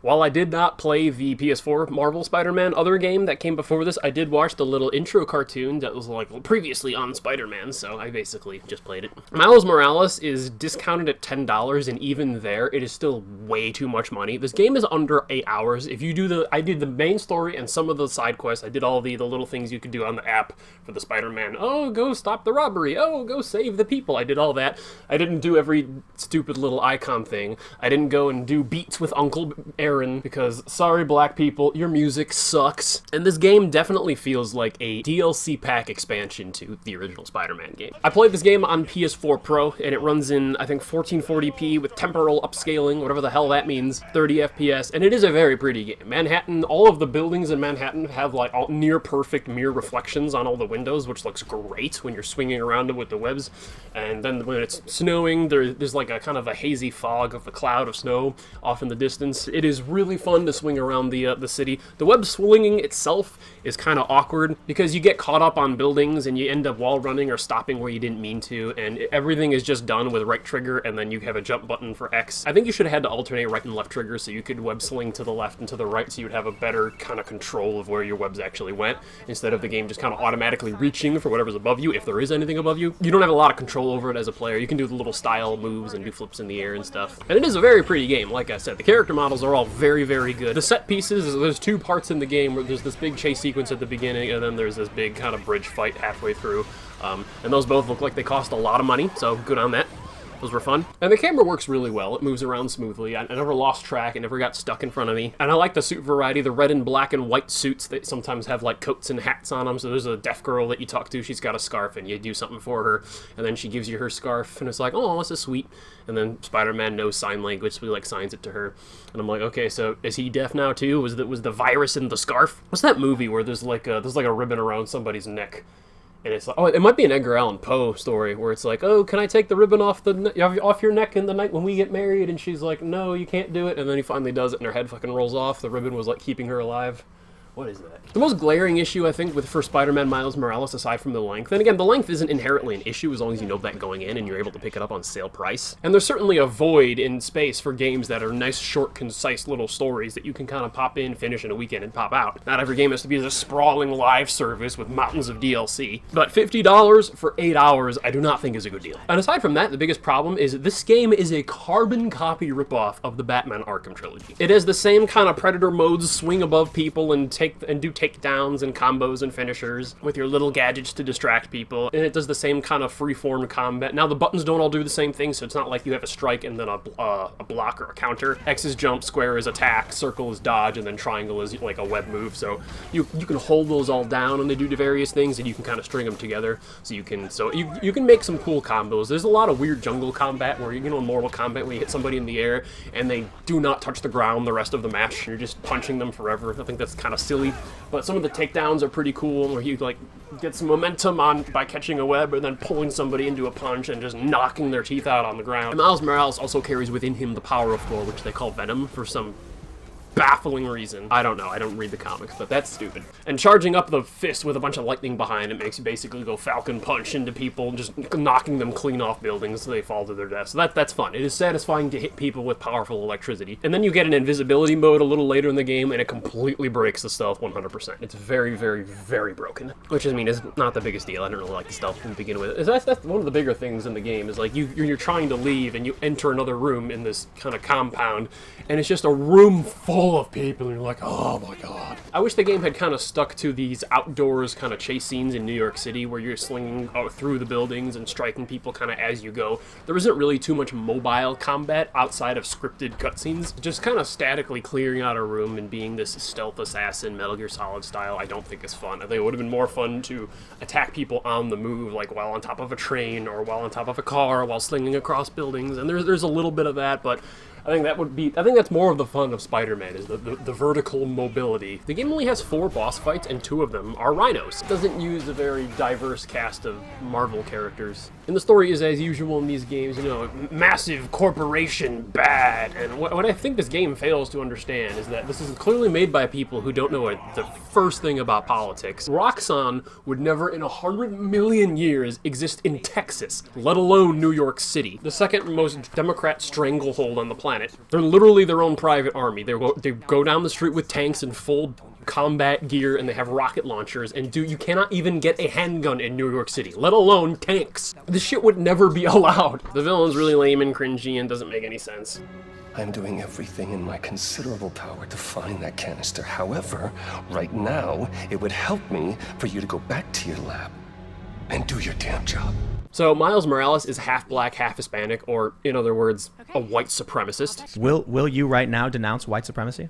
While I did not play the PS4 Marvel Spider-Man other game that came before this, I did watch the little intro cartoon that was like previously on Spider-Man, so I basically just played it. Miles Morales is discounted at $10, and even there, it is still way too much money. This game is under 8 hours. If you do I did the main story and some of the side quests. I did all the little things you could do on the app for the Spider-Man. Oh, go stop the robbery. Oh, go save the people. I did all that. I didn't do every stupid little icon thing. I didn't go and do beats with Uncle Aaron because, sorry black people, your music sucks. And this game definitely feels like a DLC pack expansion to the original Spider-Man game. I played this game on PS4 Pro, and it runs in, I think, 1440p with temporal upscaling, whatever the hell that means, 30 FPS, and it is a very pretty game. Manhattan, all of the buildings in Manhattan have like all near perfect mirror reflections on all the windows, which looks great when you're swinging around it with the webs. And then when it's snowing, there's like a kind of a hazy fog of a cloud of snow off in the distance. It is really fun to swing around the city. The web swinging itself is kind of awkward because you get caught up on buildings and you end up wall running or stopping where you didn't mean to, and everything is just done with right trigger, and then you have a jump button for X. I think you should have had to alternate right and left trigger so you could web sling to the left and to the right, so you'd have a better kind of control of where your webs actually went, instead of the game just kind of automatically reaching for whatever's above you, if there is anything above you. You don't have a lot of control over it as a player. You can do the little style moves and do flips in the air and stuff. And it is a very pretty game, like I said. The character models are all very, very good. The set pieces, there's two parts in the game where there's this big chase sequence at the beginning, and then there's this big kind of bridge fight halfway through. And those both look like they cost a lot of money, so good on that. Those were fun. And the camera works really well. It moves around smoothly. I never lost track. It never got stuck in front of me. And I like the suit variety, the red and black and white suits that sometimes have like coats and hats on them. So there's a deaf girl that you talk to. She's got a scarf and you do something for her. And then she gives you her scarf and it's like, oh, this is sweet. And then Spider-Man knows sign language, so he like signs it to her. And I'm like, okay, so is he deaf now too? Was the virus in the scarf? What's that movie where there's like a ribbon around somebody's neck? And it's like, oh, it might be an Edgar Allan Poe story where it's like, oh, can I take the ribbon off your neck in the night when we get married? And she's like, no, you can't do it. And then he finally does it and her head fucking rolls off. The ribbon was like keeping her alive. What is that? The most glaring issue, I think, for Spider-Man Miles Morales, aside from the length, and again, the length isn't inherently an issue as long as you know that going in and you're able to pick it up on sale price. And there's certainly a void in space for games that are nice, short, concise little stories that you can kind of pop in, finish in a weekend, and pop out. Not every game has to be this sprawling live service with mountains of DLC. But $50 for 8 hours, I do not think is a good deal. And aside from that, the biggest problem is that this game is a carbon copy ripoff of the Batman Arkham trilogy. It has the same kind of Predator modes, swing above people and do takedowns and combos and finishers with your little gadgets to distract people, and it does the same kind of free-form combat. Now the buttons don't all do the same thing, so it's not like you have a strike and then a block or a counter. X is jump, square is attack, circle is dodge, and then triangle is like a web move. So you can hold those all down and they do the various things, and you can kind of string them together. So you can make some cool combos. There's a lot of weird jungle combat where in Mortal Kombat where you hit somebody in the air and they do not touch the ground the rest of the match. You're just punching them forever. I think that's kind of silly. But some of the takedowns are pretty cool, where you like get some momentum on by catching a web and then pulling somebody into a punch and just knocking their teeth out on the ground. And Miles Morales also carries within him the power of Thor, which they call Venom for some baffling reason. I don't know, I don't read the comics, but that's stupid. And charging up the fist with a bunch of lightning behind it makes you basically go Falcon Punch into people, just knocking them clean off buildings so they fall to their death. So that's fun. It is satisfying to hit people with powerful electricity. And then you get an invisibility mode a little later in the game, and it completely breaks the stealth 100%. It's very, very, very broken. Which, I mean, is not the biggest deal. I don't really like the stealth to begin with. That's one of the bigger things in the game, is like you're trying to leave, and you enter another room in this kind of compound, and it's just a room full of people, and you're like, oh my god. I wish the game had kind of stuck to these outdoors kind of chase scenes in New York City where you're slinging through the buildings and striking people kind of as you go. There isn't really too much mobile combat outside of scripted cutscenes. Just kind of statically clearing out a room and being this stealth assassin, Metal Gear Solid style, I don't think is fun. I think it would have been more fun to attack people on the move, like while on top of a train or while on top of a car, while slinging across buildings, and there's a little bit of that, but I think that's more of the fun of Spider-Man, is the vertical mobility. The game only has 4 boss fights, and 2 of them are rhinos. It doesn't use a very diverse cast of Marvel characters. And the story is, as usual in these games, massive corporation bad. And what I think this game fails to understand is that this is clearly made by people who don't know the first thing about politics. Roxxon would never in 100 million years exist in Texas, let alone New York City, the second most Democrat stranglehold on the planet. planet. They're literally their own private army. They go down the street with tanks and full combat gear, and they have rocket launchers, and you cannot even get a handgun in New York City, let alone tanks. This shit would never be allowed. The villain's really lame and cringy and doesn't make any sense. I'm doing everything in my considerable power to find that canister. However, right now, it would help me for you to go back to your lab and do your damn job. So Miles Morales is half black, half Hispanic, or in other words, a white supremacist. Will you right now denounce white supremacy?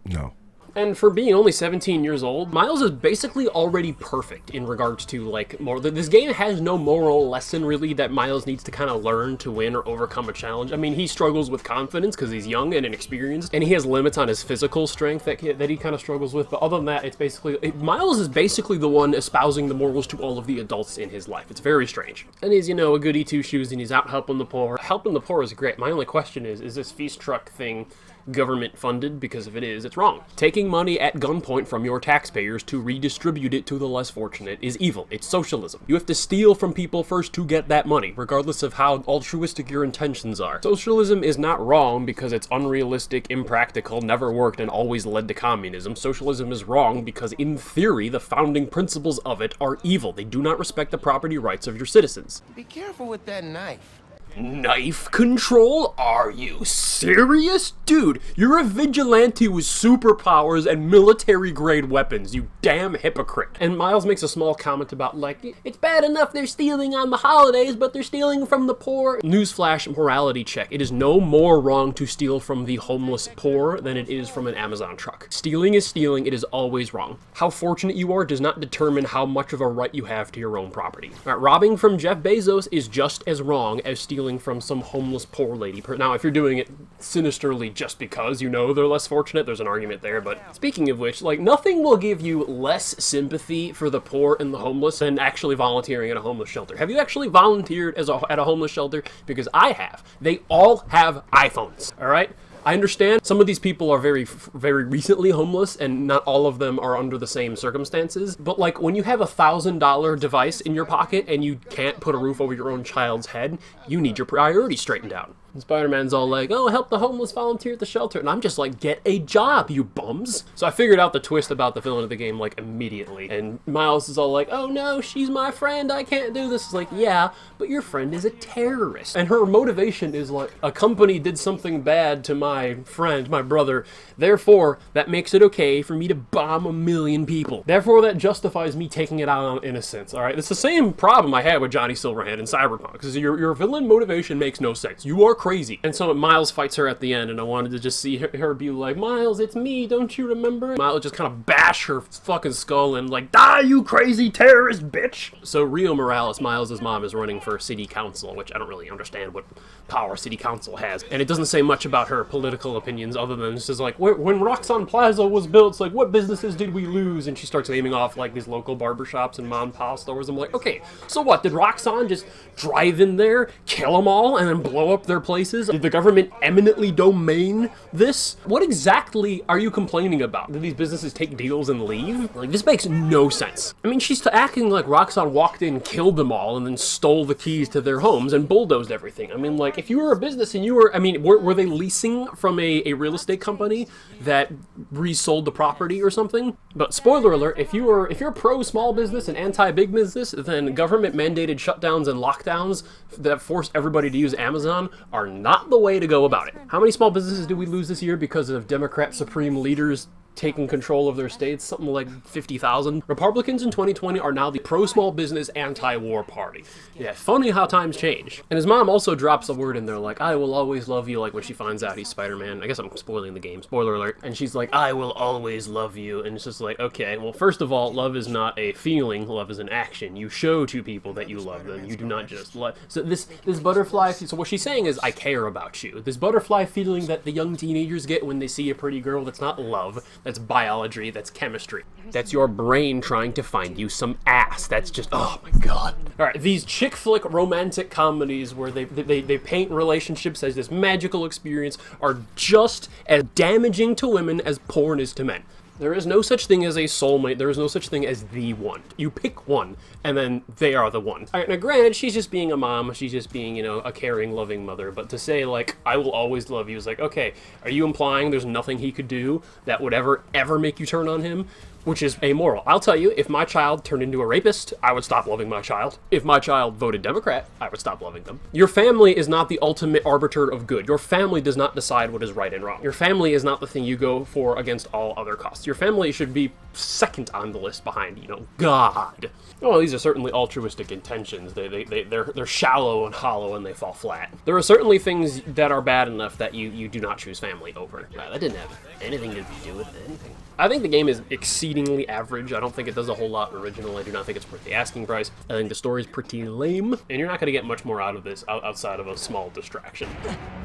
No. And for being only 17 years old, Miles is basically already perfect in regards to, like, this game has no moral lesson, really, that Miles needs to kind of learn to win or overcome a challenge. I mean, he struggles with confidence because he's young and inexperienced, and he has limits on his physical strength that he kind of struggles with, but other than that, it's basically, Miles is basically the one espousing the morals to all of the adults in his life. It's very strange. And he's, you know, a goody two-shoes, and he's out helping the poor. Helping the poor is great. My only question is this feast truck thing government funded? Because if it is, it's wrong. Taking money at gunpoint from your taxpayers to redistribute it to the less fortunate is evil. It's socialism. You have to steal from people first to get that money, regardless of how altruistic your intentions are. Socialism is not wrong because it's unrealistic, impractical, never worked, and always led to communism. Socialism is wrong because, in theory, the founding principles of it are evil. They do not respect the property rights of your citizens. Be careful with that knife. Knife control? Are you serious? Dude, you're a vigilante with superpowers and military-grade weapons, you damn hypocrite. And Miles makes a small comment about, like, it's bad enough they're stealing on the holidays, but they're stealing from the poor. Newsflash, morality check. It is no more wrong to steal from the homeless poor than it is from an Amazon truck. Stealing is stealing, it is always wrong. How fortunate you are does not determine how much of a right you have to your own property. All right, robbing from Jeff Bezos is just as wrong as stealing from some homeless poor lady. Now, if you're doing it sinisterly just because you know they're less fortunate, there's an argument there, but speaking of which, like, nothing will give you less sympathy for the poor and the homeless than actually volunteering at a homeless shelter. Have you actually volunteered at a homeless shelter? Because I have. They all have iPhones, all right? I understand some of these people are very, very recently homeless, and not all of them are under the same circumstances, but, like, when you have a $1,000 device in your pocket and you can't put a roof over your own child's head, you need your priorities straightened out. And Spider-Man's all like, oh, help the homeless volunteer at the shelter. And I'm just like, get a job, you bums. So I figured out the twist about the villain of the game, like, immediately. And Miles is all like, oh no, she's my friend, I can't do this. It's like, yeah, but your friend is a terrorist. And her motivation is like, a company did something bad to my friend, my brother. Therefore, that makes it okay for me to bomb 1 million people. Therefore, that justifies me taking it out on innocence, all right? It's the same problem I had with Johnny Silverhand in Cyberpunk, because your villain motivation makes no sense. You are crazy. And so Miles fights her at the end, and I wanted to just see her be like, Miles, it's me, don't you remember? Miles just kind of bash her fucking skull and like, die, you crazy terrorist bitch! So Rio Morales, Miles' mom, is running for city council, which I don't really understand what power city council has. And it doesn't say much about her political opinions other than it's just like, when Roxxon Plaza was built, it's like, what businesses did we lose? And she starts naming off like these local barbershops and mom and pop stores. I'm like, okay, so what? Did Roxxon just drive in there, kill them all, and then blow up their places? Did the government eminently domain this? What exactly are you complaining about? Did these businesses take deals and leave? Like, this makes no sense. I mean, she's acting like Roxxon walked in, killed them all, and then stole the keys to their homes and bulldozed everything. I mean, like, if you were a business and you were, I mean, were they leasing from a real estate company that resold the property or something? But spoiler alert, if you're pro small business and anti big business, then government mandated shutdowns and lockdowns that force everybody to use Amazon are not the way to go about it. How many small businesses did we lose this year because of Democrat supreme leaders taking control of their states? Something like 50,000. Republicans in 2020 are now the pro-small business, anti-war party. Yeah, funny how times change. And his mom also drops a word in there like, I will always love you, like when she finds out he's Spider-Man. I guess I'm spoiling the game, spoiler alert. And she's like, I will always love you. And it's just like, okay, well, first of all, love is not a feeling, love is an action. You show to people that you love them. You do not just love. So this butterfly, so what she's saying is, I care about you. This butterfly feeling that the young teenagers get when they see a pretty girl, that's not love. That's biology, that's chemistry. That's your brain trying to find you some ass. That's just, oh my god. Alright, these chick flick romantic comedies where they paint relationships as this magical experience are just as damaging to women as porn is to men. There is no such thing as a soulmate. There is no such thing as the one. You pick one, and then they are the one. All right, now granted, she's just being a mom. She's just being, you know, a caring, loving mother. But to say, like, I will always love you is like, okay, are you implying there's nothing he could do that would ever make you turn on him? Which is amoral. I'll tell you, if my child turned into a rapist, I would stop loving my child. If my child voted Democrat, I would stop loving them. Your family is not the ultimate arbiter of good. Your family does not decide what is right and wrong. Your family is not the thing you go for against all other costs. Your family should be second on the list behind, you know, God. Oh, these are certainly altruistic intentions. They're shallow and hollow and they fall flat. There are certainly things that are bad enough that you do not choose family over. That didn't have anything to do with anything. I think the game is exceedingly average. I don't think it does a whole lot original. I do not think it's worth the asking price. I think the story's pretty lame, and you're not going to get much more out of this outside of a small distraction.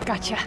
Gotcha.